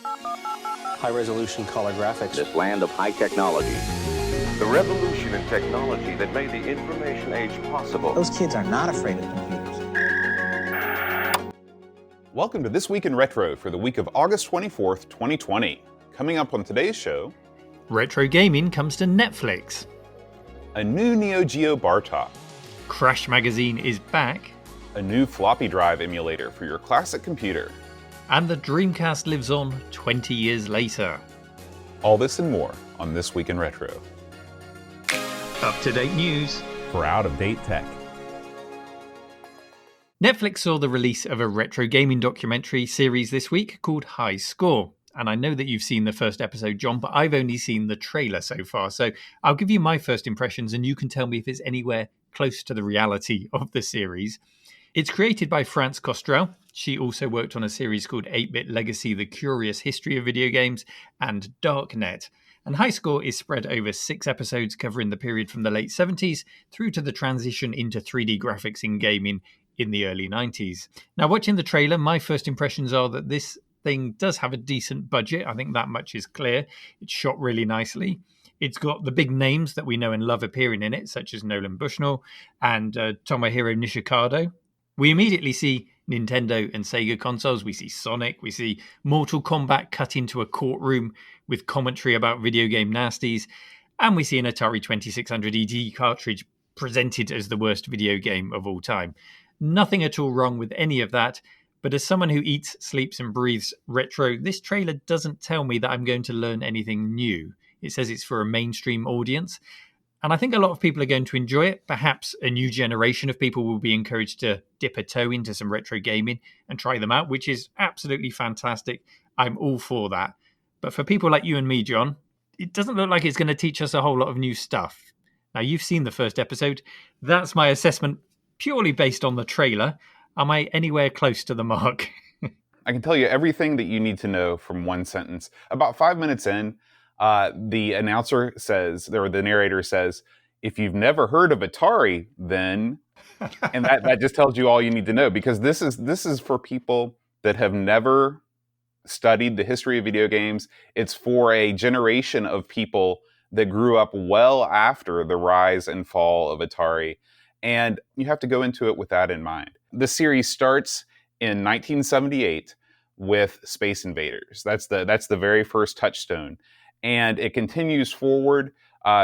High-resolution color graphics. This land of high technology. The revolution in technology that made the information age possible. Those kids are not afraid of computers. Welcome to This Week in Retro for the week of August 24th, 2020. Coming up on today's show, retro gaming comes to Netflix. A new Neo Geo bar top. Crash Magazine is back. A new floppy drive emulator for your classic computer. And the Dreamcast lives on 20 years later. All this and more on This Week in Retro. Up-to-date news for out-of-date tech. Netflix saw the release of a retro gaming documentary series this week called High Score. And I know that you've seen the first episode, John, but I've only seen the trailer so far. So I'll give you my first impressions and you can tell me if it's anywhere close to the reality of the series. It's created by France Costrell. She also worked on a series called 8-Bit Legacy, The Curious History of Video Games, and Darknet. And High Score is spread over 6 episodes covering the period from the late 70s through to the transition into 3D graphics in gaming in the early 90s. Now, watching the trailer, my first impressions are that this thing does have a decent budget. I think that much is clear. It's shot really nicely. It's got the big names that we know and love appearing in it, such as Nolan Bushnell and Tomohiro Nishikado. We immediately see Nintendo and Sega consoles. We see Sonic. We see Mortal Kombat cut into a courtroom with commentary about video game nasties. And we see an Atari 2600 ET cartridge presented as the worst video game of all time. Nothing at all wrong with any of that. But as someone who eats, sleeps and breathes retro, this trailer doesn't tell me that I'm going to learn anything new. It says it's for a mainstream audience. And I think a lot of people are going to enjoy it. Perhaps a new generation of people will be encouraged to dip a toe into some retro gaming and try them out, which is absolutely fantastic. I'm all for that. But for people like you and me, John, it doesn't look like it's going to teach us a whole lot of new stuff. Now, you've seen the first episode. That's my assessment purely based on the trailer. Am I anywhere close to the mark? I can tell you everything that you need to know from one sentence. About 5 minutes in, the announcer says, or the narrator says, if you've never heard of Atari, then, and that just tells you all you need to know, because this is for people that have never studied the history of video games. It's for a generation of people that grew up well after the rise and fall of Atari. And you have to go into it with that in mind. The series starts in 1978 with Space Invaders. That's the very first touchstone. And it continues forward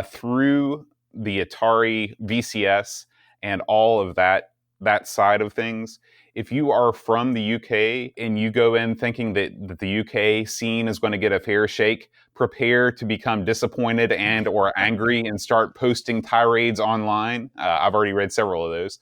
through the Atari VCS and all of that side of things. If you are from the UK and you go in thinking that the UK scene is going to get a fair shake, prepare to become disappointed and or angry and start posting tirades online. I've already read several of those.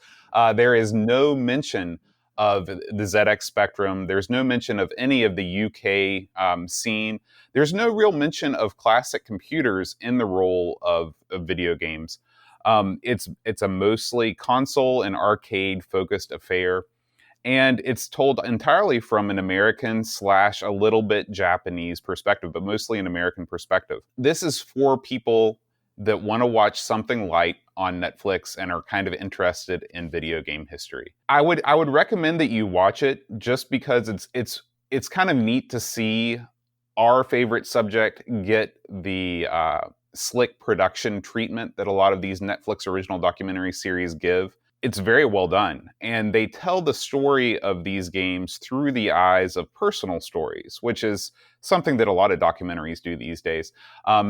There is no mention of the ZX Spectrum. There's no mention of any of the UK scene. There's no real mention of classic computers in the role of video games. It's a mostly console and arcade focused affair. And it's told entirely from an American / a little bit Japanese perspective, but mostly an American perspective. This is for people that want to watch something light on Netflix and are kind of interested in video game history. I would recommend that you watch it just because it's kind of neat to see our favorite subject get the slick production treatment that a lot of these Netflix original documentary series give. It's very well done, and they tell the story of these games through the eyes of personal stories, which is something that a lot of documentaries do these days.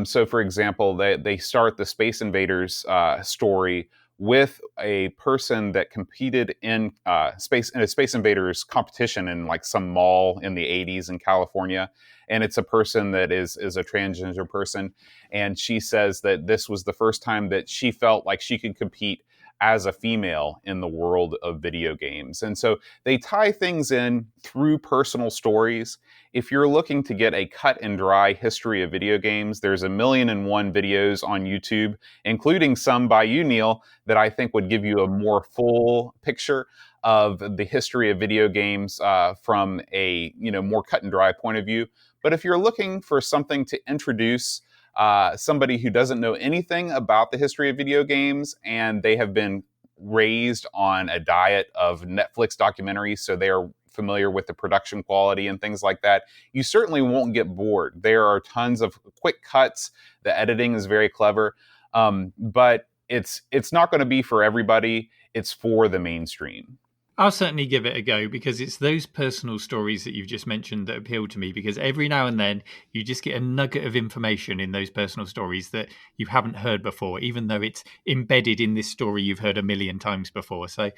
So, for example, they start the Space Invaders story with a person that competed in a Space Invaders competition in like some mall in the 80s in California. And it's a person that is a transgender person. And she says that this was the first time that she felt like she could compete as a female in the world of video games. And so they tie things in through personal stories. If you're looking to get a cut and dry history of video games, there's 1,000,001 videos on YouTube, including some by you, Neil, that I think would give you a more full picture of the history of video games from a more cut and dry point of view. But if you're looking for something to introduce somebody who doesn't know anything about the history of video games and they have been raised on a diet of Netflix documentaries, so they are familiar with the production quality and things like that, you certainly won't get bored. There are tons of quick cuts. The editing is very clever, but it's not going to be for everybody. It's for the mainstream. I'll certainly give it a go because it's those personal stories that you've just mentioned that appeal to me, because every now and then you just get a nugget of information in those personal stories that you haven't heard before, even though it's embedded in this story you've heard a million times before. So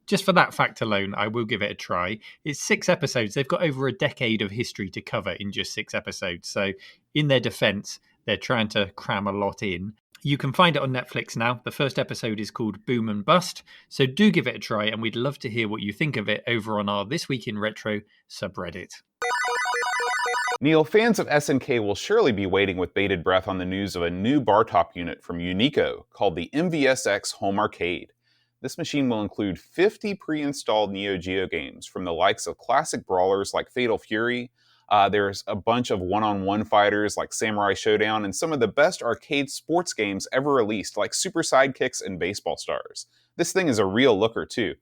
just for that fact alone, I will give it a try. It's 6 episodes. They've got over a decade of history to cover in just 6 episodes. So in their defense, they're trying to cram a lot in. You can find it on Netflix now. The first episode is called Boom and Bust. So do give it a try, and we'd love to hear what you think of it over on our This Week in Retro subreddit. Neil, fans of SNK will surely be waiting with bated breath on the news of a new bar top unit from Unico called the MVSX Home Arcade. This machine will include 50 pre-installed Neo Geo games from the likes of classic brawlers like Fatal Fury. There's a bunch of one-on-one fighters like Samurai Showdown and some of the best arcade sports games ever released like Super Sidekicks and Baseball Stars. This thing is a real looker too.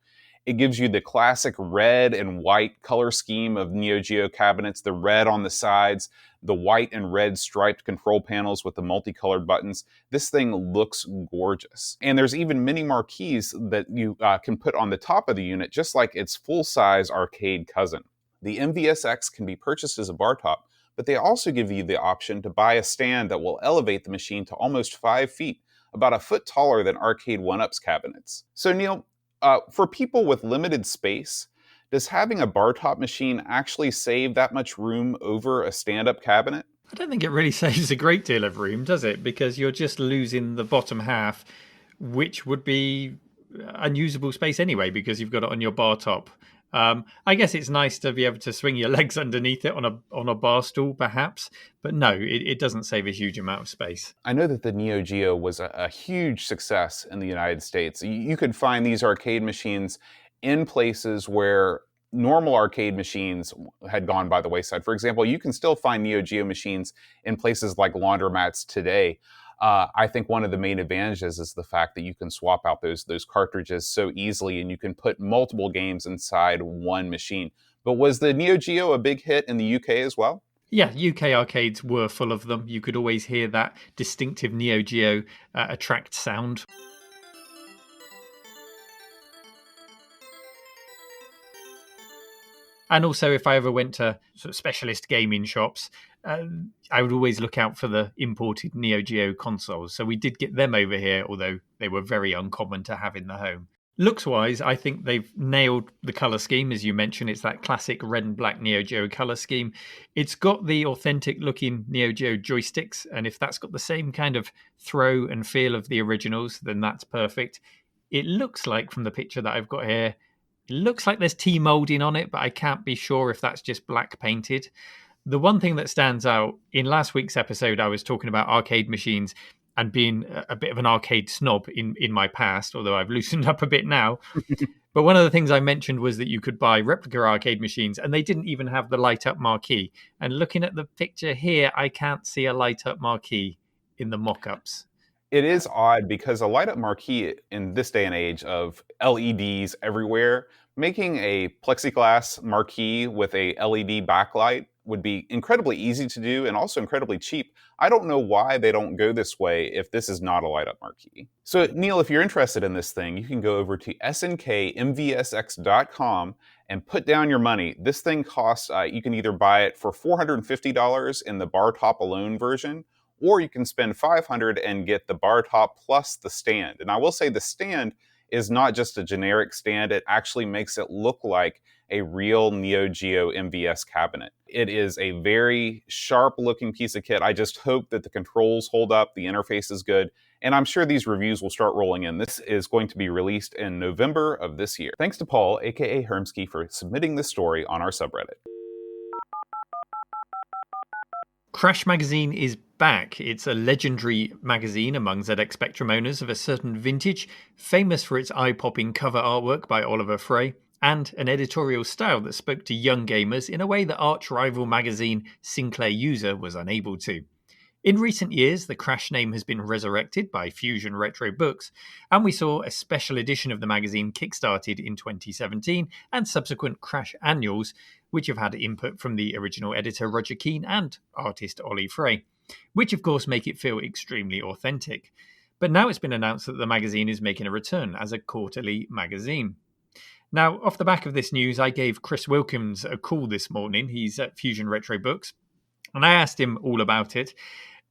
It gives you the classic red and white color scheme of Neo Geo cabinets, the red on the sides, the white and red striped control panels with the multicolored buttons. This thing looks gorgeous. And there's even mini marquees that you can put on the top of the unit, just like its full-size arcade cousin. The MVSX can be purchased as a bar top, but they also give you the option to buy a stand that will elevate the machine to almost 5 feet, about a foot taller than arcade 1-ups cabinets. So Neil, for people with limited space, does having a bar top machine actually save that much room over a stand-up cabinet? I don't think it really saves a great deal of room, does it? Because you're just losing the bottom half, which would be unusable space anyway, because you've got it on your bar top. I guess it's nice to be able to swing your legs underneath it on a bar stool, perhaps. But no, it doesn't save a huge amount of space. I know that the Neo Geo was a huge success in the United States. You could find these arcade machines in places where normal arcade machines had gone by the wayside. For example, you can still find Neo Geo machines in places like laundromats today. I think one of the main advantages is the fact that you can swap out those cartridges so easily, and you can put multiple games inside one machine. But was the Neo Geo a big hit in the UK as well? Yeah, UK arcades were full of them. You could always hear that distinctive Neo Geo attract sound. And also, if I ever went to sort of specialist gaming shops, I would always look out for the imported Neo Geo consoles. So we did get them over here, although they were very uncommon to have in the home. Looks-wise, I think they've nailed the colour scheme. As you mentioned, it's that classic red and black Neo Geo colour scheme. It's got the authentic-looking Neo Geo joysticks, and if that's got the same kind of throw and feel of the originals, then that's perfect. It looks like, from the picture that I've got here, it looks like there's T-moulding on it, but I can't be sure if that's just black painted. The one thing that stands out, in last week's episode, I was talking about arcade machines and being a bit of an arcade snob in my past, although I've loosened up a bit now. But one of the things I mentioned was that you could buy replica arcade machines, and they didn't even have the light-up marquee. And looking at the picture here, I can't see a light-up marquee in the mock-ups. It is odd because a light-up marquee in this day and age of LEDs everywhere, making a plexiglass marquee with a LED backlight would be incredibly easy to do and also incredibly cheap. I don't know why they don't go this way if this is not a light-up marquee. So Neil, if you're interested in this thing, you can go over to SNKMVSX.com and put down your money. This thing costs, you can either buy it for $450 in the bar top alone version, or you can spend $500 and get the bar top plus the stand. And I will say the stand is not just a generic stand. It actually makes it look like a real Neo Geo MVS cabinet. It is a very sharp looking piece of kit. I just hope that the controls hold up, the interface is good, and I'm sure these reviews will start rolling in. This is going to be released in November of this year. Thanks to Paul, aka Hermsky, for submitting this story on our subreddit. Crash Magazine is back. It's a legendary magazine among ZX Spectrum owners of a certain vintage, famous for its eye-popping cover artwork by Oliver Frey, and an editorial style that spoke to young gamers in a way that arch-rival magazine Sinclair User was unable to. In recent years, the Crash name has been resurrected by Fusion Retro Books, and we saw a special edition of the magazine kickstarted in 2017 and subsequent Crash annuals, which have had input from the original editor Roger Keane and artist Ollie Frey, which of course make it feel extremely authentic. But now it's been announced that the magazine is making a return as a quarterly magazine. Now, off the back of this news, I gave Chris Wilkins a call this morning. He's at Fusion Retro Books, and I asked him all about it.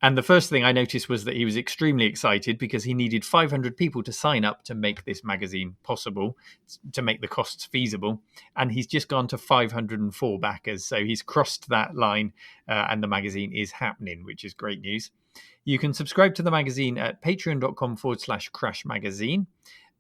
And the first thing I noticed was that he was extremely excited because he needed 500 people to sign up to make this magazine possible, to make the costs feasible. And he's just gone to 504 backers. So he's crossed that line and the magazine is happening, which is great news. You can subscribe to the magazine at patreon.com/Crash Magazine,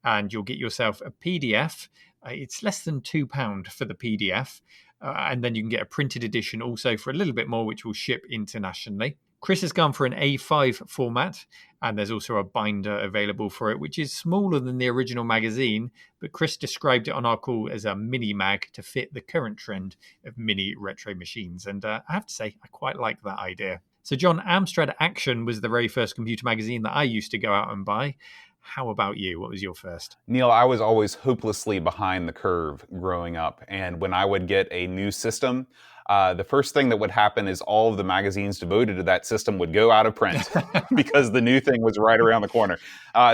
and you'll get yourself a PDF. It's less than £2 for the PDF. And then you can get a printed edition also for a little bit more, which will ship internationally. Chris has gone for an A5 format, and there's also a binder available for it, which is smaller than the original magazine, but Chris described it on our call as a mini mag to fit the current trend of mini retro machines. And I have to say, I quite like that idea. So John, Amstrad Action was the very first computer magazine that I used to go out and buy. How about you? What was your first? Neil, I was always hopelessly behind the curve growing up. And when I would get a new system, the first thing that would happen is all of the magazines devoted to that system would go out of print because the new thing was right around the corner.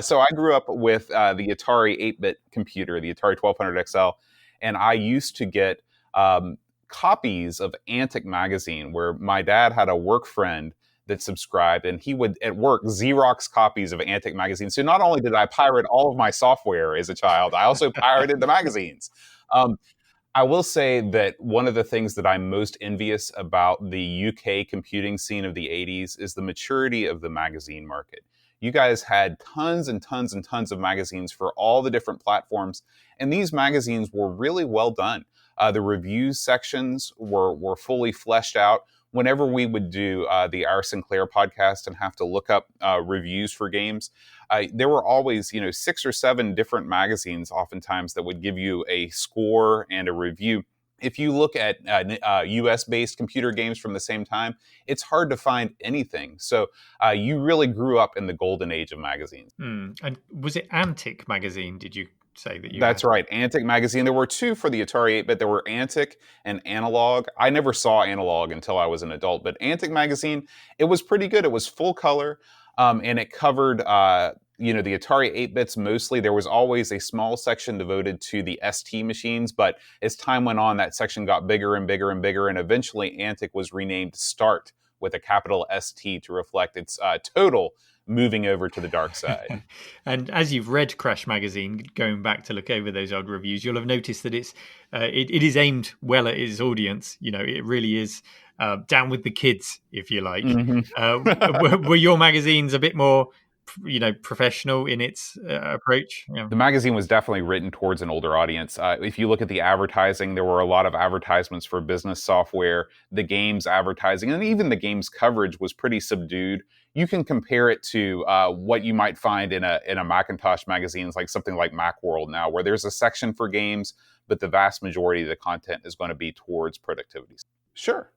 So I grew up with the Atari 8-bit computer, the Atari 1200 XL, and I used to get copies of Antic magazine where my dad had a work friend that subscribed, and he would, at work, Xerox copies of Antic magazines. So not only did I pirate all of my software as a child, I also pirated the magazines. I will say that one of the things that I'm most envious about the UK computing scene of the 80s is the maturity of the magazine market. You guys had tons and tons and tons of magazines for all the different platforms, and these magazines were really well done. The reviews sections were fully fleshed out. Whenever we would do the Our Sinclair podcast and have to look up reviews for games, there were always, 6 or 7 different magazines oftentimes that would give you a score and a review. If you look at US-based computer games from the same time, it's hard to find anything. So you really grew up in the golden age of magazines. And was it Antic magazine, did you say that you That's had? right, Antic magazine. There were 2 for the Atari 8-bit. There were Antic and Analog. I never saw Analog until I was an adult, but Antic magazine, it was pretty good. It was full color, and it covered, the Atari 8-bits mostly. There was always a small section devoted to the ST machines, but as time went on, that section got bigger and bigger and bigger, and eventually Antic was renamed Start with a capital ST to reflect its total moving over to the dark side. And as you've read Crash Magazine, going back to look over those old reviews, you'll have noticed that it is aimed well at its audience. It really is down with the kids, if you like. Were your magazines a bit more, professional in its approach? Yeah. The magazine was definitely written towards an older audience. If you look at the advertising, there were a lot of advertisements for business software, the games advertising, and even the games coverage was pretty subdued. You can compare it to what you might find in a Macintosh magazine, like something like Macworld now, where there's a section for games, but the vast majority of the content is going to be towards productivity. Sure.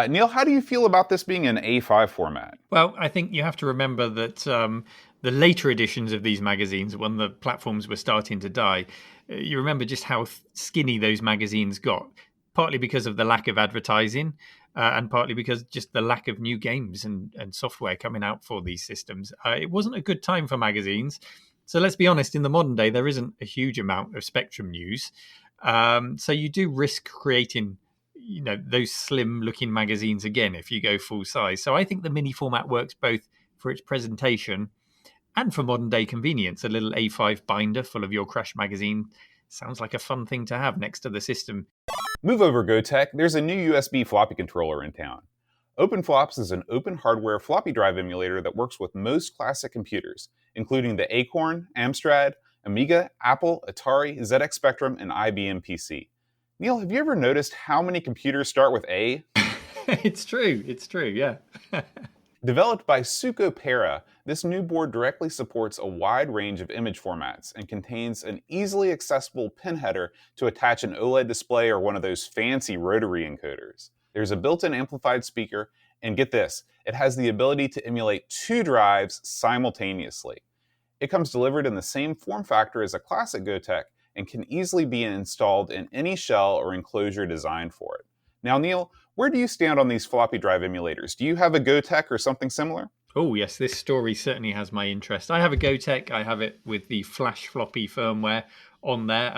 Neil, how do you feel about this being an A5 format? Well, I think you have to remember that the later editions of these magazines, when the platforms were starting to die, you remember just how skinny those magazines got, partly because of the lack of advertising and partly because just the lack of new games and software coming out for these systems. It wasn't a good time for magazines. So let's be honest, in the modern day, there isn't a huge amount of Spectrum news. So you do risk creating those slim looking magazines again if you go full size. So I think the mini format works both for its presentation and for modern day convenience. A little A5 binder full of your Crash magazine sounds like a fun thing to have next to the system. Move over, GoTech. There's a new USB floppy controller in town. OpenFlops is an open hardware floppy drive emulator that works with most classic computers, including the Acorn, Amstrad, Amiga, Apple, Atari, ZX Spectrum, and IBM PC. Neil, have you ever noticed how many computers start with A? It's true, yeah. Developed by Suco Para, this new board directly supports a wide range of image formats and contains an easily accessible pin header to attach an OLED display or one of those fancy rotary encoders. There's a built-in amplified speaker And get this, it has the ability to emulate 2 drives simultaneously. It comes delivered in the same form factor as a classic Gotek and can easily be installed in any shell or enclosure designed for it. Now, Neil, where do you stand on these floppy drive emulators? Do you have a Gotek or something similar? Oh, yes, this story certainly has my interest. I have a Gotek. I have it with the flash floppy firmware on there.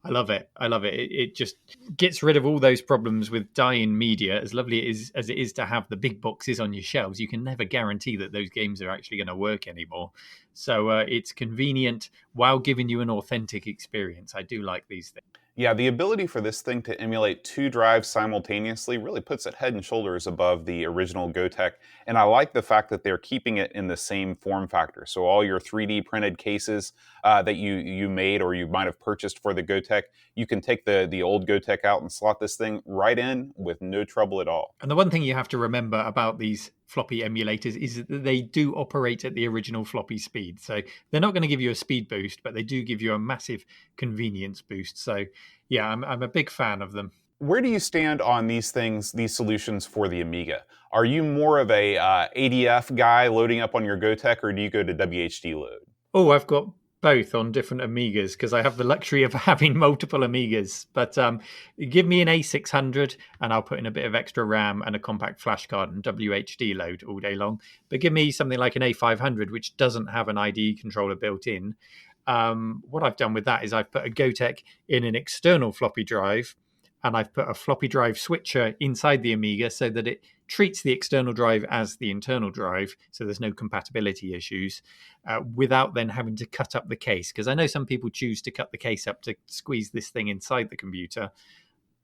I love it. I love it. It just gets rid of all those problems with dying media. As lovely as it is to have the big boxes on your shelves, you can never guarantee that those games are actually going to work anymore. So it's convenient while giving you an authentic experience. I do like these things. Yeah, the ability for this thing to emulate 2 drives simultaneously really puts it head and shoulders above the original Gotek. And I like the fact that they're keeping it in the same form factor. So all your 3D printed cases that you made or you might have purchased for the Gotek, you can take the old Gotek out and slot this thing right in with no trouble at all. And the one thing you have to remember about these floppy emulators is that they do operate at the original floppy speed. So they're not going to give you a speed boost, but they do give you a massive convenience boost. So yeah, I'm a big fan of them. Where do you stand on these things, these solutions for the Amiga? Are you more of a ADF guy loading up on your Gotek, or do you go to WHD load? Oh, I've got both on different Amigas because I have the luxury of having multiple Amigas. But give me an A600 and I'll put in a bit of extra RAM and a compact flash card and WHD load all day long. But give me something like an A500, which doesn't have an IDE controller built in. What I've done with that is I've put a Gotek in an external floppy drive, and I've put a floppy drive switcher inside the Amiga so that it treats the external drive as the internal drive, so there's no compatibility issues, without then having to cut up the case. Because I know some people choose to cut the case up to squeeze this thing inside the computer.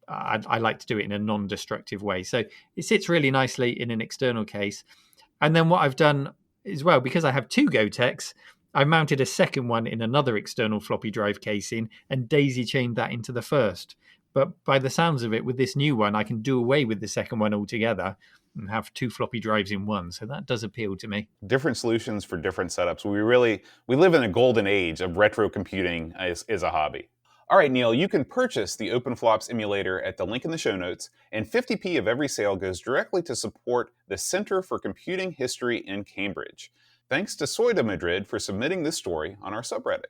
I like to do it in a non-destructive way. So it sits really nicely in an external case. And then what I've done as well, because I have 2 Goteks, I mounted a second one in another external floppy drive casing and daisy-chained that into the first. But by the sounds of it, with this new one, I can do away with the second one altogether and have 2 floppy drives in one. So that does appeal to me. Different solutions for different setups. We live in a golden age of retro computing as a hobby. All right, Neil, you can purchase the OpenFlops emulator at the link in the show notes, and 50p of every sale goes directly to support the Center for Computing History in Cambridge. Thanks to Soyda Madrid for submitting this story on our subreddit.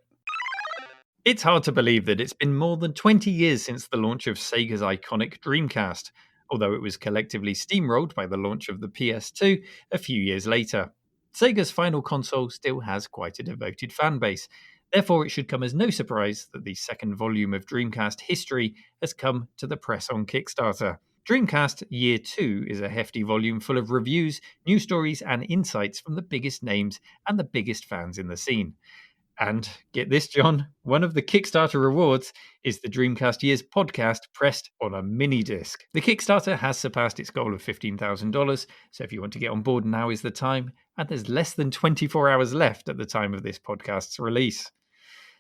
It's hard to believe that it's been more than 20 years since the launch of Sega's iconic Dreamcast, although it was collectively steamrolled by the launch of the PS2 a few years later. Sega's final console still has quite a devoted fan base. Therefore, it should come as no surprise that the second volume of Dreamcast history has come to the press on Kickstarter. Dreamcast Year 2 is a hefty volume full of reviews, news stories, and insights from the biggest names and the biggest fans in the scene. And get this, John, one of the Kickstarter rewards is the Dreamcast Years podcast pressed on a mini disc. The Kickstarter has surpassed its goal of $15,000, so if you want to get on board, now is the time, and there's less than 24 hours left at the time of this podcast's release.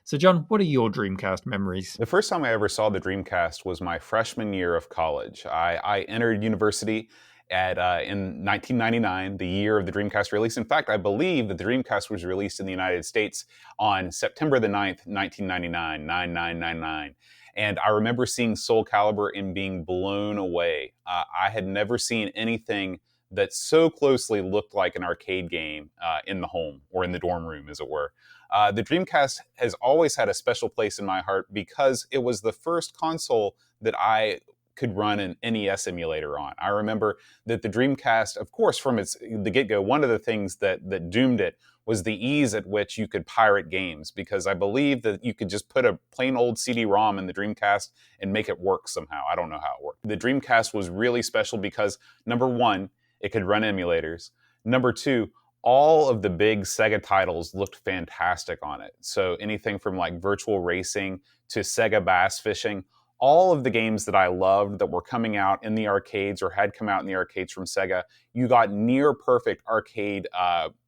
So, John, what are your Dreamcast memories? The first time I ever saw the Dreamcast was my freshman year of college. I entered university in 1999, the year of the Dreamcast release. In fact, I believe that the Dreamcast was released in the United States on September the 9th, 1999, 9999. And I remember seeing Soul Calibur and being blown away. I had never seen anything that so closely looked like an arcade game in the home or in the dorm room, as it were. The Dreamcast has always had a special place in my heart because it was the first console that I could run an NES emulator on. I remember that the Dreamcast, of course, from the get-go, one of the things that doomed it was the ease at which you could pirate games, because I believe that you could just put a plain old CD-ROM in the Dreamcast and make it work somehow. I don't know how it worked. The Dreamcast was really special because, number one, it could run emulators. Number two, all of the big Sega titles looked fantastic on it. So anything from like Virtual Racing to Sega Bass Fishing, all of the games that I loved that were coming out in the arcades or had come out in the arcades from Sega, you got near perfect arcade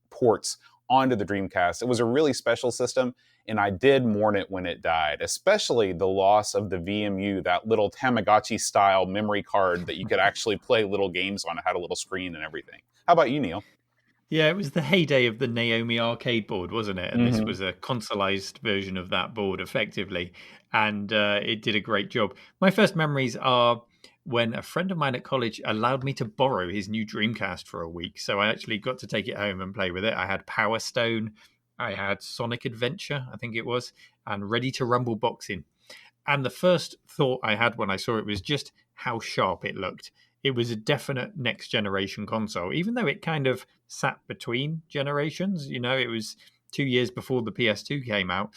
ports onto the Dreamcast. It was a really special system, and I did mourn it when it died, especially the loss of the VMU, that little Tamagotchi-style memory card that you could actually play little games on. It had a little screen and everything. How about you, Neil? Yeah, it was the heyday of the Naomi arcade board, wasn't it? And this was a consoleized version of that board, effectively. And it did a great job. My first memories are when a friend of mine at college allowed me to borrow his new Dreamcast for a week. So I actually got to take it home and play with it. I had Power Stone, I had Sonic Adventure, I think it was, and Ready to Rumble Boxing. And the first thought I had when I saw it was just how sharp it looked. It was a definite next generation console, even though it kind of sat between generations. You know, it was 2 years before the PS2 came out.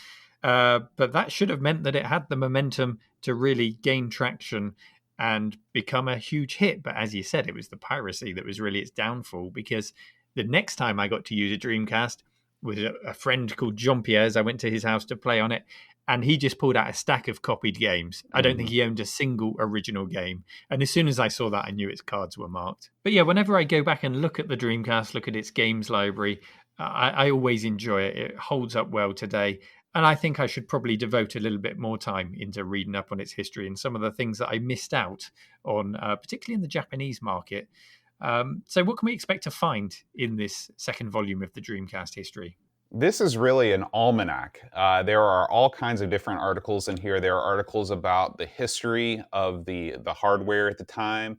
But that should have meant that it had the momentum to really gain traction and become a huge hit. But as you said, it was the piracy that was really its downfall, because the next time I got to use a Dreamcast was a friend called John Pierre's. I went to his house to play on it, and he just pulled out a stack of copied games. I don't think he owned a single original game. And as soon as I saw that, I knew its cards were marked. But yeah, whenever I go back and look at the Dreamcast, look at its games library, I always enjoy it. It holds up well today. And I think I should probably devote a little bit more time into reading up on its history and some of the things that I missed out on, particularly in the Japanese market. So what can we expect to find in this second volume of the Dreamcast history? This is really an almanac. There are all kinds of different articles in here. There are articles about the history of the hardware at the time,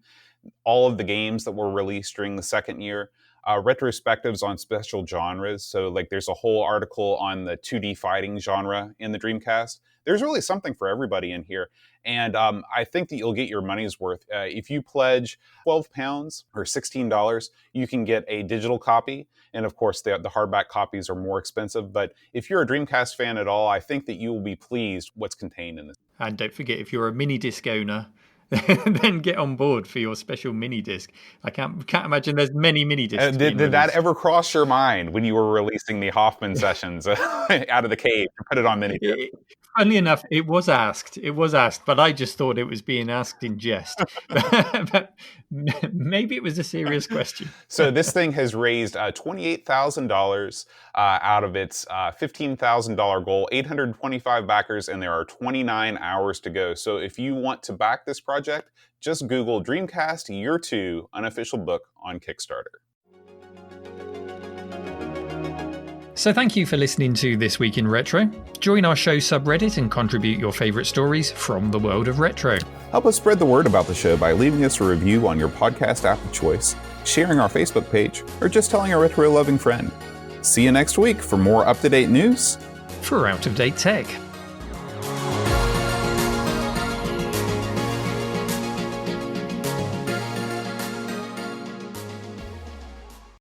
all of the games that were released during the second year, retrospectives on special genres. So like there's a whole article on the 2D fighting genre in the Dreamcast. There's really something for everybody in here. And I think that you'll get your money's worth. If you pledge £12 or $16, you can get a digital copy. And of course, the hardback copies are more expensive. But if you're a Dreamcast fan at all, I think that you will be pleased what's contained in this. And don't forget, if you're a mini disc owner, then get on board for your special mini disc. I can't imagine there's many mini discs. Did that ever cross your mind when you were releasing the Hoffman sessions out of the cave to put it on mini disc? Funnily enough, it was asked, but I just thought it was being asked in jest. But maybe it was a serious question. So this thing has raised $28,000 out of its $15,000 goal, 825 backers, and there are 29 hours to go. So if you want to back this project, just Google Dreamcast Year 2 unofficial book on Kickstarter. So thank you for listening to This Week in Retro. Join our show subreddit and contribute your favourite stories from the world of retro. Help us spread the word about the show by leaving us a review on your podcast app of choice, sharing our Facebook page, or just telling a retro-loving friend. See you next week for more up-to-date news for out-of-date tech.